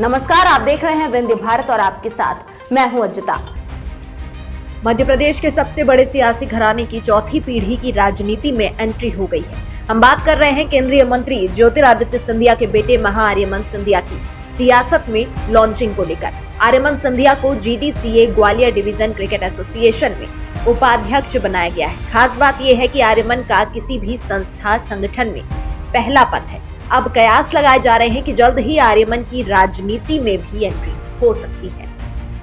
नमस्कार, आप देख रहे हैं विंध्य भारत और आपके साथ मैं हूं अजिता। मध्य प्रदेश के सबसे बड़े सियासी घराने की चौथी पीढ़ी की राजनीति में एंट्री हो गई है। हम बात कर रहे हैं केंद्रीय मंत्री ज्योतिरादित्य सिंधिया के बेटे महाआर्यमन सिंधिया की सियासत में लॉन्चिंग को लेकर। आर्यमन सिंधिया को GDCA Gwalior division cricket association में उपाध्यक्ष बनाया गया है। खास बात यह है कि आर्यमन का किसी भी संस्था संगठन में पहला पद है। अब कयास लगाए जा रहे हैं कि जल्द ही आर्यमन की राजनीति में भी एंट्री हो सकती है।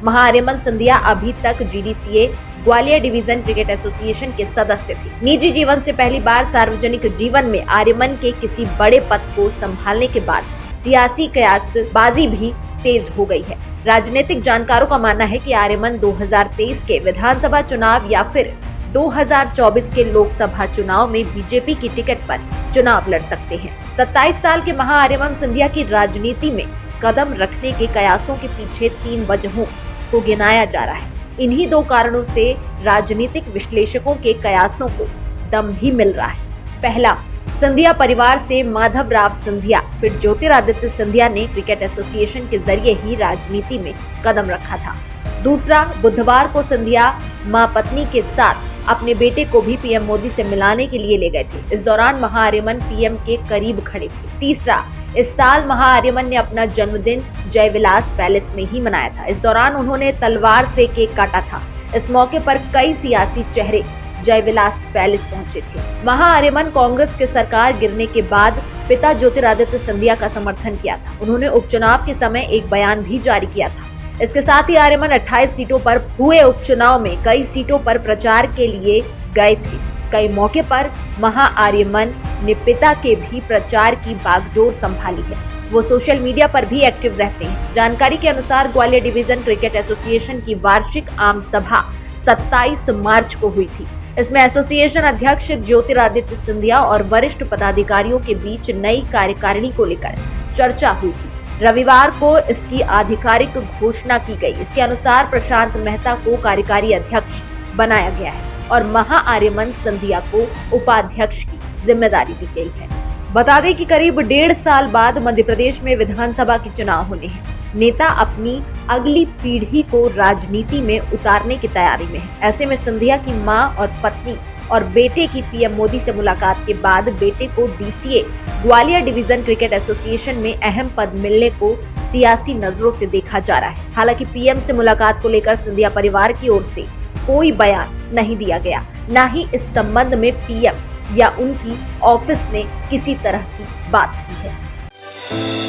महाआर्यमन सिंधिया अभी तक GDCA Gwalior division cricket association के सदस्य थे। निजी जीवन से पहली बार सार्वजनिक जीवन में आर्यमन के किसी बड़े पद को संभालने के बाद सियासी कयासबाजी भी तेज हो गई है। राजनीतिक जानकारों का मानना है कि आर्यमन 2023 के विधानसभा चुनाव या फिर 2024 के लोकसभा चुनाव में बीजेपी की टिकट पर चुनाव लड़ सकते हैं। 27 साल के महाआर्यमन सिंधिया की राजनीति में कदम रखने के कयासों के पीछे 3 वजहों को गिनाया जा रहा है। इन्हीं 2 कारणों से राजनीतिक विश्लेषकों के कयासों को दम भी मिल रहा है। पहला, सिंधिया परिवार से माधवराव सिंधिया फिर ज्योतिरादित्य सिंधिया ने क्रिकेट एसोसिएशन के जरिए ही राजनीति में कदम रखा था। दूसरा, बुधवार को सिंधिया मां पत्नी के साथ अपने बेटे को भी पीएम मोदी से मिलाने के लिए ले गए थे। इस दौरान महाआर्यमन पीएम के करीब खड़े थे। तीसरा, इस साल महाआर्यमन ने अपना जन्मदिन जयविलास पैलेस में ही मनाया था। इस दौरान उन्होंने तलवार से केक काटा था। इस मौके पर कई सियासी चेहरे जयविलास पैलेस पहुंचे थे। महाआर्यमन कांग्रेस के सरकार गिरने के बाद पिता ज्योतिरादित्य सिंधिया का समर्थन किया था। उन्होंने उपचुनाव के समय एक बयान भी जारी किया था। इसके साथ ही आर्यमन 28 सीटों पर हुए उपचुनाव में कई सीटों पर प्रचार के लिए गए थे। कई मौके पर महाआर्यमन ने पिता के भी प्रचार की बागडोर संभाली है। वो सोशल मीडिया पर भी एक्टिव रहते हैं। जानकारी के अनुसार ग्वालियर डिवीजन क्रिकेट एसोसिएशन की वार्षिक आम सभा 27 मार्च को हुई थी। इसमें एसोसिएशन अध्यक्ष ज्योतिरादित्य सिंधिया और वरिष्ठ पदाधिकारियों के बीच नई कार्यकारिणी को लेकर चर्चा हुई थी। रविवार को इसकी आधिकारिक घोषणा की गई। इसके अनुसार प्रशांत मेहता को कार्यकारी अध्यक्ष बनाया गया है और महाआर्यमन सिंधिया को उपाध्यक्ष की जिम्मेदारी दी गई है। बता दें कि करीब 1.5 साल बाद मध्य प्रदेश में विधानसभा के चुनाव होने हैं। नेता अपनी अगली पीढ़ी को राजनीति में उतारने की तैयारी में है। ऐसे में सिंधिया की मां और पत्नी और बेटे की पीएम मोदी से मुलाकात के बाद बेटे को DCA Gwalior division cricket association में अहम पद मिलने को सियासी नजरों से देखा जा रहा है। हालांकि पीएम से मुलाकात को लेकर सिंधिया परिवार की ओर से कोई बयान नहीं दिया गया, न ही इस संबंध में पीएम या उनकी ऑफिस ने किसी तरह की बात की है।